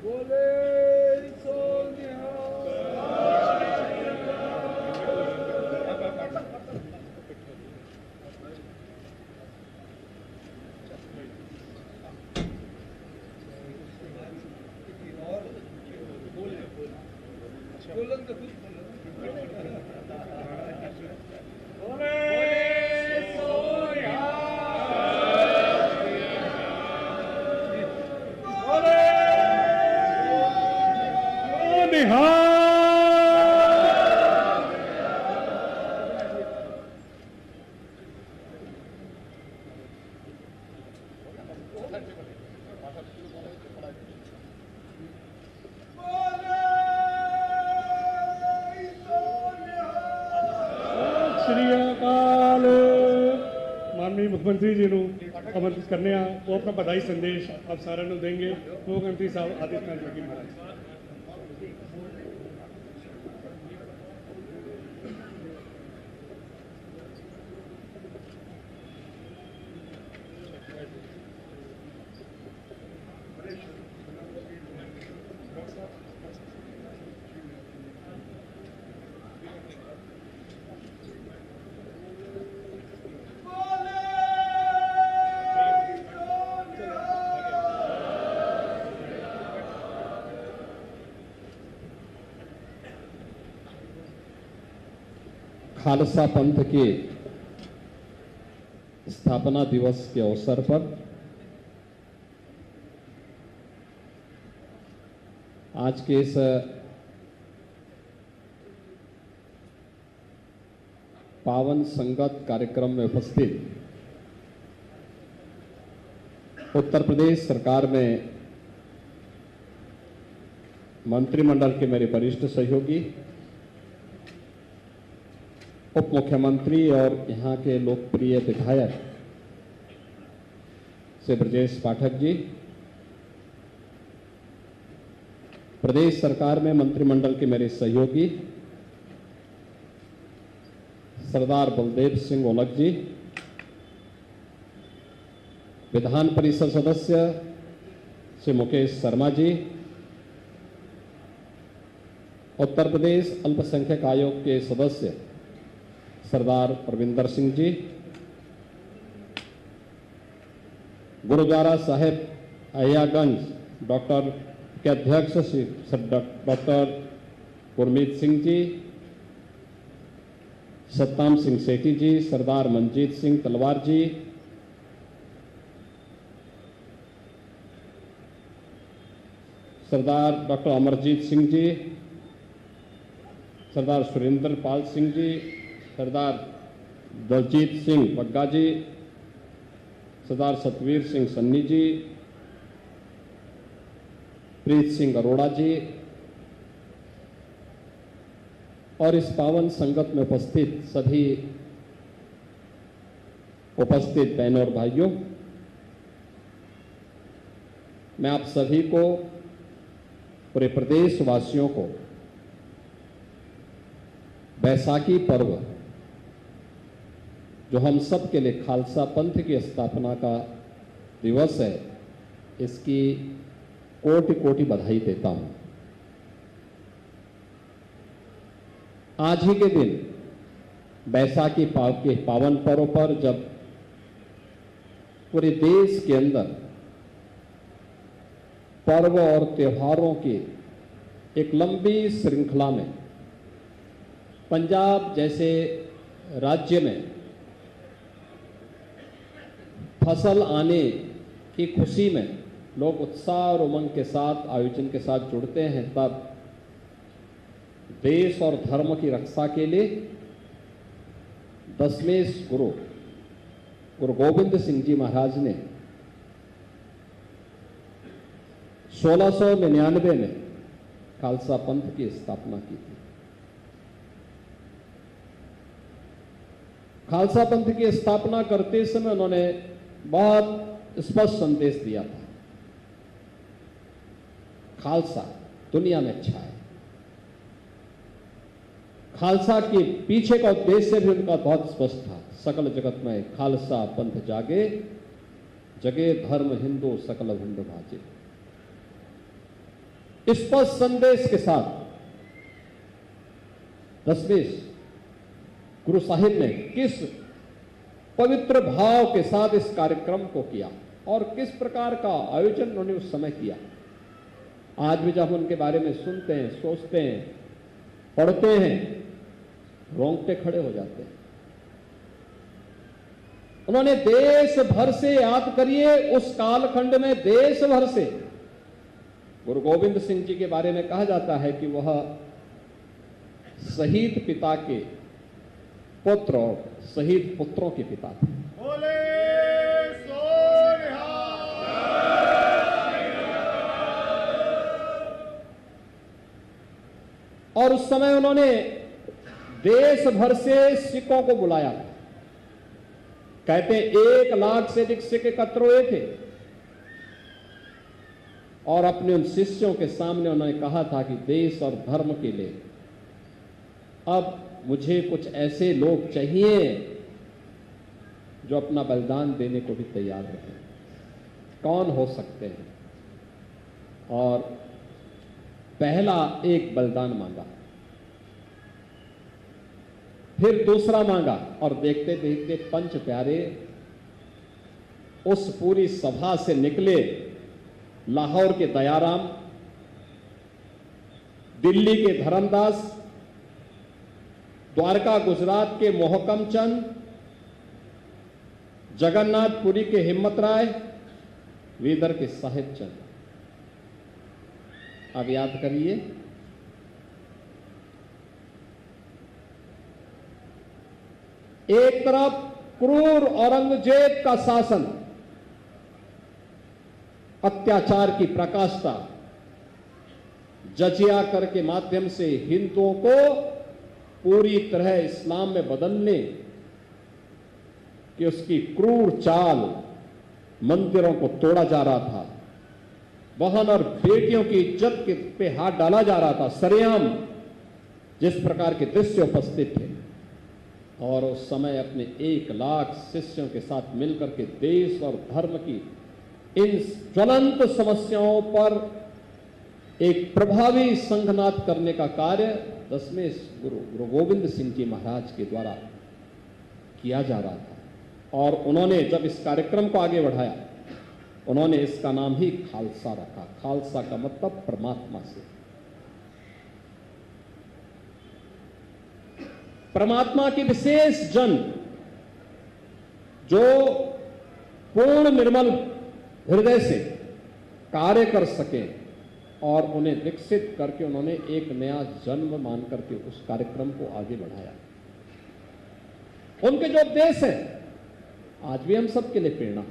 बोले सो निहाल। बोलन तो कुछ बोले सो निहाल। बोले सो निहाल। श्री अकाल। माननीय मुख्यमंत्री जी ਨੂੰ आमंत्रित करने वो अपना बधाई संदेश आप सारे ਨੂੰ देंगे। मुख्यमंत्री साहब आदित्यनाथ योगी महाराज। खालसा पंथ के स्थापना दिवस के अवसर पर आज के इस पावन संगत कार्यक्रम में उपस्थित उत्तर प्रदेश सरकार में मंत्रिमंडल के मेरे वरिष्ठ सहयोगी, उप मुख्यमंत्री और यहाँ के लोकप्रिय विधायक श्री ब्रजेश पाठक जी, प्रदेश सरकार में मंत्रिमंडल के मेरे सहयोगी सरदार बलदेव सिंह ओलख जी, विधान परिषद सदस्य श्री मुकेश शर्मा जी, उत्तर प्रदेश अल्पसंख्यक आयोग के सदस्य सरदार परविंदर सिंह जी, गुरुद्वारा साहिब अहियागंज डॉक्टर के अध्यक्ष श्री डॉक्टर गुरमीत सिंह जी, सत्ताम सिंह सेठी जी, सरदार मनजीत सिंह तलवार जी, सरदार डॉक्टर अमरजीत सिंह जी, सरदार सुरेंद्र पाल सिंह जी, सरदार दलजीत सिंह बग्गा जी, सरदार सतवीर सिंह सन्नी जी, प्रीत सिंह अरोड़ा जी और इस पावन संगत में उपस्थित सभी उपस्थित बहनों और भाइयों, मैं आप सभी को, पूरे प्रदेशवासियों को बैसाखी पर्व, जो हम सब के लिए खालसा पंथ की स्थापना का दिवस है, इसकी कोटि कोटि बधाई देता हूं। आज ही के दिन बैसाखी के पावन पर्व पर जब पूरे देश के अंदर पर्व और त्योहारों की एक लंबी श्रृंखला में पंजाब जैसे राज्य में फसल आने की खुशी में लोग उत्साह और उमंग के साथ आयोजन के साथ जुड़ते हैं, तब देश और धर्म की रक्षा के लिए 10वें गुरु गोविंद सिंह जी महाराज ने 1699 में खालसा पंथ की स्थापना की थी। खालसा पंथ की स्थापना करते समय उन्होंने बहुत स्पष्ट संदेश दिया था, खालसा दुनिया में अच्छा है। खालसा के पीछे का उद्देश्य भी उनका बहुत स्पष्ट था, सकल जगत में खालसा पंथ जागे, जगे धर्म हिंदू सकल भिंड भाजे। स्पष्ट संदेश के साथ दसवें गुरु साहिब ने किस पवित्र भाव के साथ इस कार्यक्रम को किया और किस प्रकार का आयोजन उन्होंने उस समय किया। आज भी जब उनके बारे में सुनते हैं, सोचते हैं, पढ़ते हैं, रोंगटे खड़े हो जाते हैं। उन्होंने देश भर से, याद करिए, उस कालखंड में देश भर से गुरु गोविंद सिंह जी के बारे में कहा जाता है कि वह शहीद पिता के पुत्र और शहीद पुत्रों के पिता थे। बोले सो निहाल। और उस समय उन्होंने देश भर से सिखों को बुलाया। कहते 1 लाख से अधिक सिख एकत्र हुए थे और अपने उन शिष्यों के सामने उन्होंने कहा था कि देश और धर्म के लिए अब मुझे कुछ ऐसे लोग चाहिए जो अपना बलिदान देने को भी तैयार रहे। कौन हो सकते हैं? और पहला एक बलिदान मांगा, फिर दूसरा मांगा और देखते देखते पंच प्यारे उस पूरी सभा से निकले। लाहौर के दयाराम, दिल्ली के धर्मदास, द्वारका गुजरात के मोहकम चंद, जगन्नाथपुरी के हिम्मत राय, वीदर के साहिब चंद। अब याद करिए, एक तरफ क्रूर औरंगजेब का शासन, अत्याचार की प्रकाष्ठा, जजिया कर के माध्यम से हिंदुओं को पूरी तरह इस्लाम में बदलने कि उसकी क्रूर चाल, मंदिरों को तोड़ा जा रहा था, बहन और बेटियों की इज्जत के पे हाथ डाला जा रहा था, सरेआम जिस प्रकार के दृश्य उपस्थित थे। और उस समय अपने 1 लाख शिष्यों के साथ मिलकर के देश और धर्म की इन ज्वलंत समस्याओं पर एक प्रभावी संघनाद करने का कार्य 10वें गुरु गोविंद सिंह जी महाराज के द्वारा किया जा रहा था। और उन्होंने जब इस कार्यक्रम को आगे बढ़ाया, उन्होंने इसका नाम ही खालसा रखा। खालसा का मतलब परमात्मा से। परमात्मा की विशेष जन जो पूर्ण निर्मल हृदय से कार्य कर सके और उन्हें विकसित करके उन्होंने एक नया जन्म मान करके उस कार्यक्रम को आगे बढ़ाया। उनके जो उपदेश है आज भी हम सबके लिए प्रेरणा,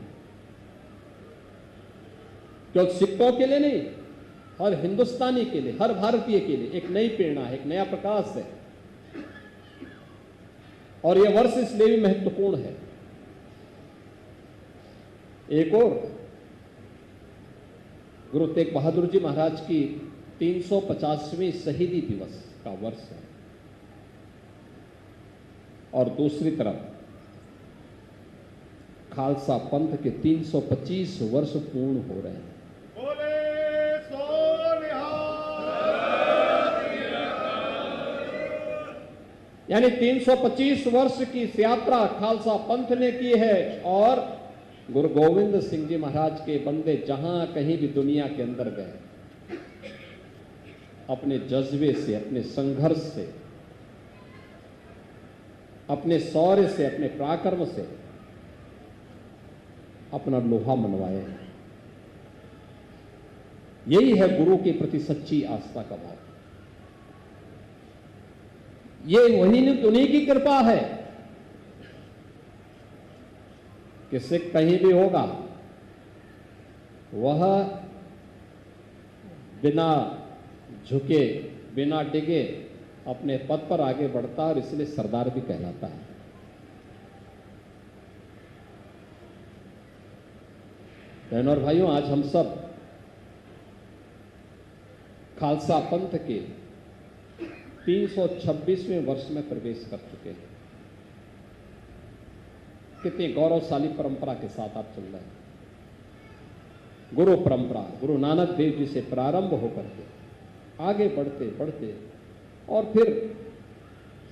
केवल सिखों के लिए नहीं, हर हिंदुस्तानी के लिए, हर भारतीय के लिए एक नई प्रेरणा है, एक नया प्रकाश है। और यह वर्ष इसलिए भी महत्वपूर्ण है। एक और गुरु तेग बहादुर जी महाराज की 350वीं शहीदी दिवस का वर्ष है और दूसरी तरफ खालसा पंथ के 325 वर्ष पूर्ण हो रहे हैं। बोले सो निहाल। यानी 325 वर्ष की इस यात्रा खालसा पंथ ने की है और गुरु गोविंद सिंह जी महाराज के बंदे जहां कहीं भी दुनिया के अंदर गए, अपने जज्बे से, अपने संघर्ष से, अपने शौर्य से, अपने पराक्रम से अपना लोहा मनवाए। यही है गुरु के प्रति सच्ची आस्था का भाव। ये उन्हीं की कृपा है कि सिख कहीं भी होगा वह बिना झुके, बिना डिगे अपने पद पर आगे बढ़ता और इसलिए सरदार भी कहलाता है। बहनों और भाइयों, आज हम सब खालसा पंथ के 326वें वर्ष में प्रवेश कर चुके हैं। कितनी गौरवशाली परंपरा के साथ आप चल रहे हैं। गुरु परंपरा गुरु नानक देव जी से प्रारंभ होकर के आगे बढ़ते बढ़ते और फिर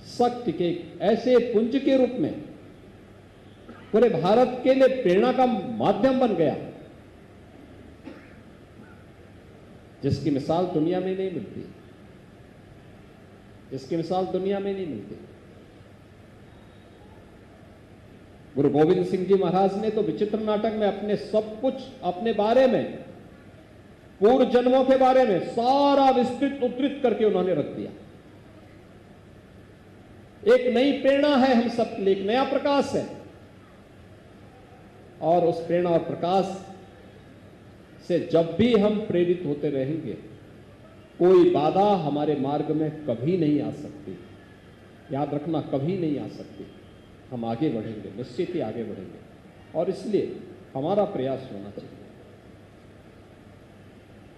शक्ति के ऐसे पुंज के रूप में पूरे भारत के लिए प्रेरणा का माध्यम बन गया, जिसकी मिसाल दुनिया में नहीं मिलती, जिसकी मिसाल दुनिया में नहीं मिलती। गुरु गोविंद सिंह जी महाराज ने तो विचित्र नाटक में अपने सब कुछ अपने बारे में, पूर्व जन्मों के बारे में सारा विस्तृत उद्धृत करके उन्होंने रख दिया। एक नई प्रेरणा है हम सब के लिए, एक नया प्रकाश है, और उस प्रेरणा और प्रकाश से जब भी हम प्रेरित होते रहेंगे, कोई बाधा हमारे मार्ग में कभी नहीं आ सकती। याद रखना, कभी नहीं आ सकती। हम आगे बढ़ेंगे, निश्चित ही आगे बढ़ेंगे। और इसलिए हमारा प्रयास होना चाहिए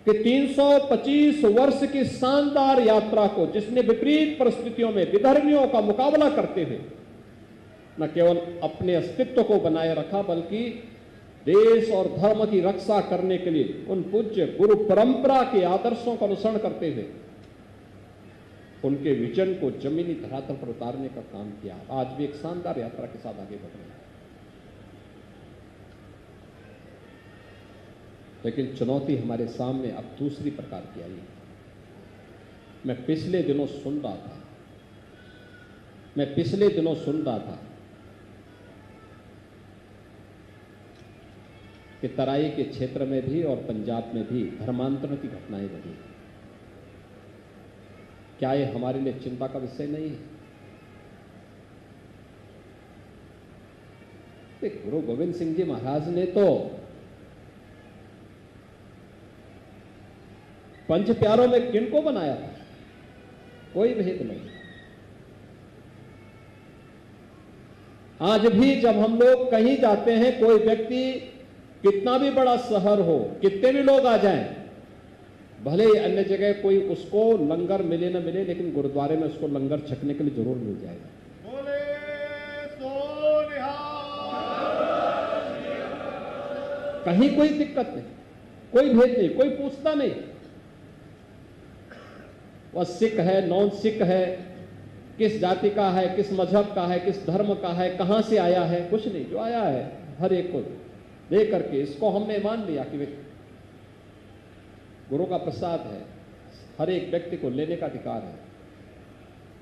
कि 325 वर्ष की शानदार यात्रा को, जिसने विपरीत परिस्थितियों में विधर्मियों का मुकाबला करते हुए न केवल अपने अस्तित्व को बनाए रखा, बल्कि देश और धर्म की रक्षा करने के लिए उन पूज्य गुरु परंपरा के आदर्शों का अनुसरण करते हुए उनके विजन को जमीनी धरातल पर उतारने का काम किया। आज भी एक शानदार यात्रा के साथ आगे बढ़ रहे हैं। लेकिन चुनौती हमारे सामने अब दूसरी प्रकार की आई है। मैं पिछले दिनों सुन रहा था कि तराई के क्षेत्र में भी और पंजाब में भी धर्मांतरण की घटनाएं बढ़ी। क्या ये हमारे लिए चिंता का विषय नहीं है? गुरु गोविंद सिंह जी महाराज ने तो पंच प्यारों में किनको बनाया था? कोई भेद नहीं। आज भी जब हम लोग कहीं जाते हैं, कोई व्यक्ति कितना भी बड़ा शहर हो, कितने भी लोग आ जाएं, भले ही अन्य जगह कोई उसको लंगर मिले न मिले, लेकिन गुरुद्वारे में उसको लंगर छकने के लिए जरूर मिल जाएगा। बोले सो निहाल। कहीं कोई दिक्कत नहीं, कोई भेद नहीं, कोई पूछता नहीं वह सिख है, नॉन सिख है, किस जाति का है, किस मजहब का है, किस धर्म का है, कहां से आया है, कुछ नहीं। जो आया है हर एक को दे करके इसको हमने मान लिया कि गुरु का प्रसाद है, हर एक व्यक्ति को लेने का अधिकार है।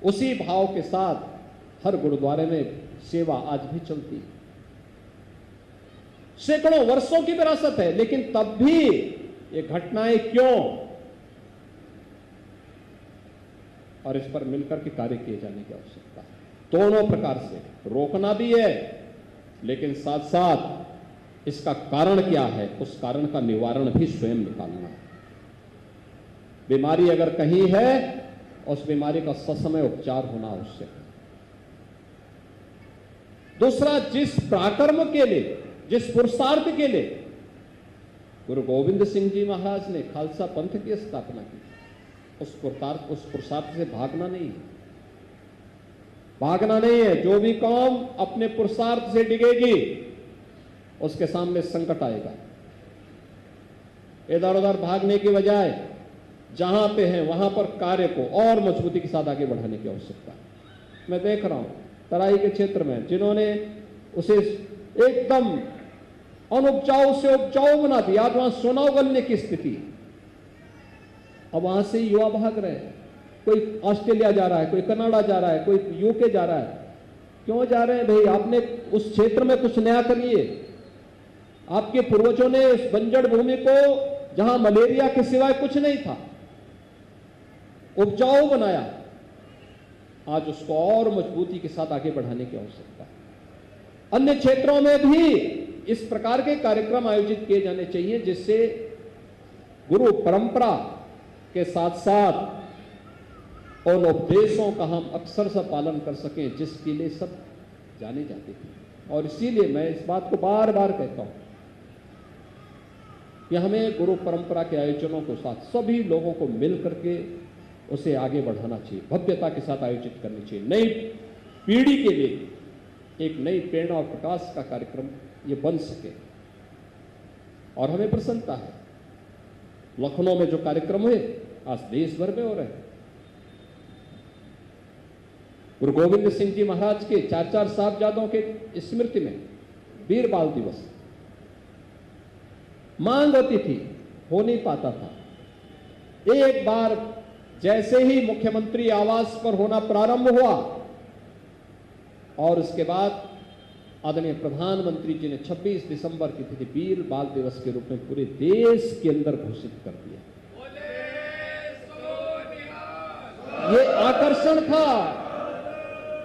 उसी भाव के साथ हर गुरुद्वारे में सेवा आज भी चलती है। सैकड़ों वर्षों की विरासत है, लेकिन तब भी ये घटनाएं क्यों? और इस पर मिलकर के कार्य किए जाने की आवश्यकता है। दोनों प्रकार से रोकना भी है, लेकिन साथ साथ इसका कारण क्या है, उस कारण का निवारण भी स्वयं निकालना है। बीमारी अगर कहीं है, उस बीमारी का ससमय उपचार होना आवश्यक है। दूसरा, जिस पराक्रम के लिए, जिस पुरुषार्थ के लिए गुरु गोविंद सिंह जी महाराज ने खालसा पंथ की स्थापना की, उस पुरुषार्थ से भागना नहीं है, भागना नहीं है। जो भी कौम अपने पुरुषार्थ से डिगेगी, उसके सामने संकट आएगा। इधर उधर भागने की बजाय जहां पे है वहां पर कार्य को और मजबूती के साथ आगे बढ़ाने की आवश्यकता है। मैं देख रहा हूं तराई के क्षेत्र में जिन्होंने उसे एकदम अनुपजाऊ से उपजाऊ बना दिया, आज वहां सोना उगलने की स्थिति। अब वहां से युवा भाग रहे हैं, कोई ऑस्ट्रेलिया जा रहा है, कोई कनाडा जा रहा है, कोई यूके जा रहा है। क्यों जा रहे हैं भाई? आपने उस क्षेत्र में कुछ नया करिए। आपके पूर्वजों ने उस बंजर भूमि को, जहां मलेरिया के सिवाय कुछ नहीं था, उपजाऊ बनाया। आज उसको और मजबूती के साथ आगे बढ़ाने की आवश्यकता है। अन्य क्षेत्रों में भी इस प्रकार के कार्यक्रम आयोजित किए जाने चाहिए, जिससे गुरु परंपरा के साथ साथ उन उपदेशों का हम अक्सर से पालन कर सकें, जिसके लिए सब जाने जाते थे। और इसीलिए मैं इस बात को बार बार कहता हूं कि हमें गुरु परंपरा के आयोजनों के साथ सभी लोगों को मिल करके उसे आगे बढ़ाना चाहिए, भव्यता के साथ आयोजित करनी चाहिए। नई पीढ़ी के लिए एक नई प्रेरणा और प्रकाश का कार्यक्रम ये बन सके। और हमें प्रसन्नता है, लखनऊ में जो कार्यक्रम हुए, आज देश भर में हो रहे हैं। गुरु गोविंद सिंह जी महाराज के 4 साहबजादों के स्मृति में वीर बाल दिवस मांग होती थी, हो नहीं पाता था। एक बार जैसे ही मुख्यमंत्री आवास पर होना प्रारंभ हुआ और उसके बाद आदरणीय प्रधानमंत्री जी ने 26 दिसंबर की तिथि वीर बाल दिवस के रूप में पूरे देश के अंदर घोषित कर दिया। ये आकर्षण था,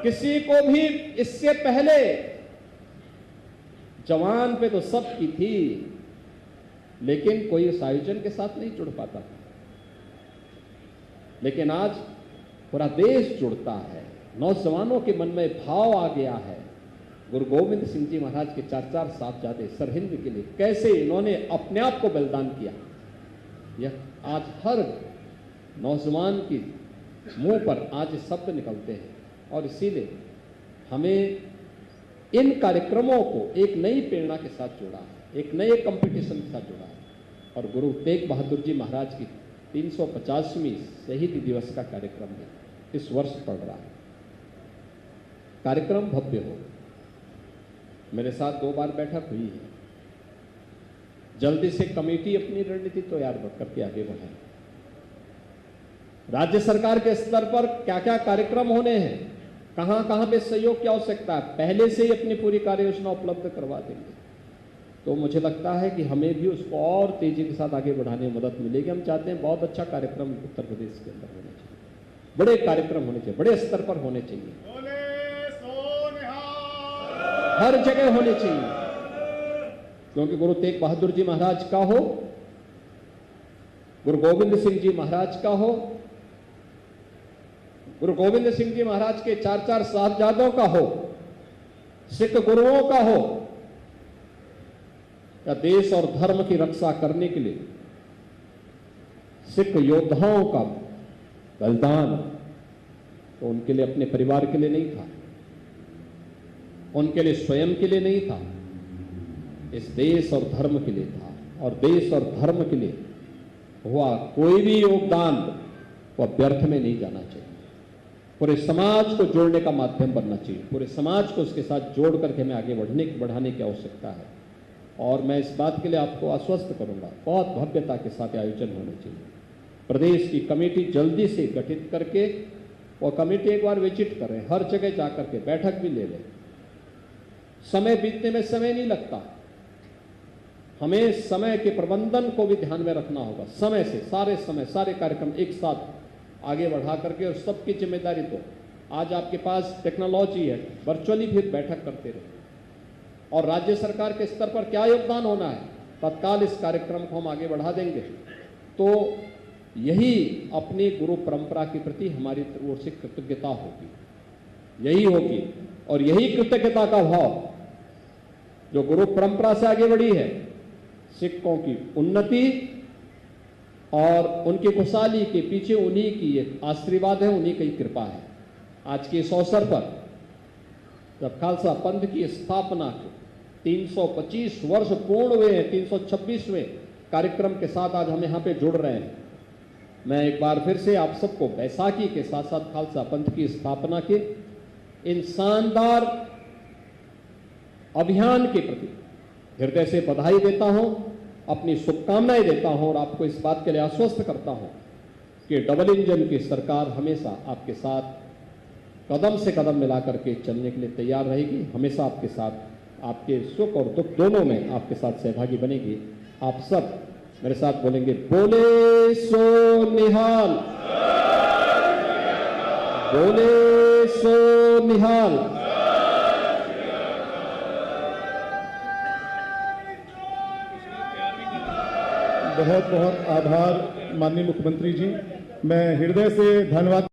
किसी को भी इससे पहले जवान पे तो सबकी थी, लेकिन कोई इस आयोजन के साथ नहीं जुड़ पाता था। लेकिन आज पूरा देश जुड़ता है, नौजवानों के मन में भाव आ गया है। गुरु गोविंद सिंह जी महाराज के 4 साहबजादे सरहिंद के लिए कैसे इन्होंने अपने आप को बलिदान किया, यह आज हर नौजवान की मुंह पर आज शब्द निकलते हैं। और इसीलिए हमें इन कार्यक्रमों को एक नई प्रेरणा के साथ जोड़ा है, एक नए कंपटीशन के साथ जोड़ा है। और गुरु तेग बहादुर जी महाराज की 350वीं शहीदी दिवस का कार्यक्रम है, इस वर्ष पड़ रहा है। कार्यक्रम भव्य हो। मेरे साथ 2 बार बैठक हुई है। जल्दी से कमेटी अपनी रणनीति तैयार करके आगे बढ़े। राज्य सरकार के स्तर पर क्या क्या कार्यक्रम होने हैं, कहां कहां पे सहयोग की आवश्यकता है, पहले से ही अपनी पूरी कार्य योजना उपलब्ध करवा देंगे। तो मुझे लगता है कि हमें भी उसको और तेजी के साथ आगे बढ़ाने में मदद मिलेगी। हम चाहते हैं बहुत अच्छा कार्यक्रम उत्तर प्रदेश के अंदर होना चाहिए, बड़े कार्यक्रम होने चाहिए, बड़े स्तर पर होने चाहिए, हर जगह होने चाहिए। क्योंकि गुरु तेग बहादुर जी महाराज का हो, गुरु गोविंद सिंह जी महाराज का हो, गुरु गोविंद सिंह जी महाराज के 4 साहबजादों का हो, सिख गुरुओं का हो, या देश और धर्म की रक्षा करने के लिए सिख योद्धाओं का बलिदान, तो उनके लिए अपने परिवार के लिए नहीं था, उनके लिए स्वयं के लिए नहीं था, इस देश और धर्म के लिए था। और देश और धर्म के लिए हुआ कोई भी योगदान वह व्यर्थ में नहीं जाना चाहिए। पूरे समाज को जोड़ने का माध्यम बनना चाहिए, पूरे समाज को उसके साथ जोड़ करके हमें आगे बढ़ाने की आवश्यकता है। और मैं इस बात के लिए आपको आश्वस्त करूंगा, बहुत भव्यता के साथ आयोजन होने चाहिए। प्रदेश की कमेटी जल्दी से गठित करके, और कमेटी एक बार विजिट करें, हर जगह जाकर के बैठक भी ले लें। समय बीतने में समय नहीं लगता, हमें समय के प्रबंधन को भी ध्यान में रखना होगा। समय से सारे कार्यक्रम एक साथ आगे बढ़ा करके, और सबकी जिम्मेदारी तो आज आपके पास टेक्नोलॉजी है, वर्चुअली भी बैठक करते रहे। और राज्य सरकार के स्तर पर क्या योगदान होना है, तत्काल इस कार्यक्रम को हम आगे बढ़ा देंगे। तो यही अपनी गुरु परंपरा के प्रति हमारी ओर से कृतज्ञता होगी, यही होगी। और यही कृतज्ञता का भाव जो गुरु परंपरा से आगे बढ़ी है, सिखों की उन्नति और उनकी खुशहाली के पीछे उन्हीं की एक आशीर्वाद है, उन्हीं की कृपा है। आज के इस अवसर पर जब खालसा पंथ की स्थापना के 325 वर्ष पूर्ण हुए हैं, 326वें कार्यक्रम के साथ आज हम यहाँ पे जुड़ रहे हैं। मैं एक बार फिर से आप सबको बैसाखी के साथ साथ खालसा पंथ की स्थापना के इन शानदार अभियान के प्रति हृदय से बधाई देता हूं, अपनी शुभकामनाएं देता हूं और आपको इस बात के लिए आश्वस्त करता हूं कि डबल इंजन की सरकार हमेशा आपके साथ कदम से कदम मिला करके चलने के लिए तैयार रहेगी, हमेशा आपके साथ, आपके सुख और दुख दोनों में आपके साथ सहभागी बनेगी। आप सब मेरे साथ बोलेंगे, बोले सो निहाल, बोले सो निहाल। बहुत बहुत आभार माननीय मुख्यमंत्री जी, मैं हृदय से धन्यवाद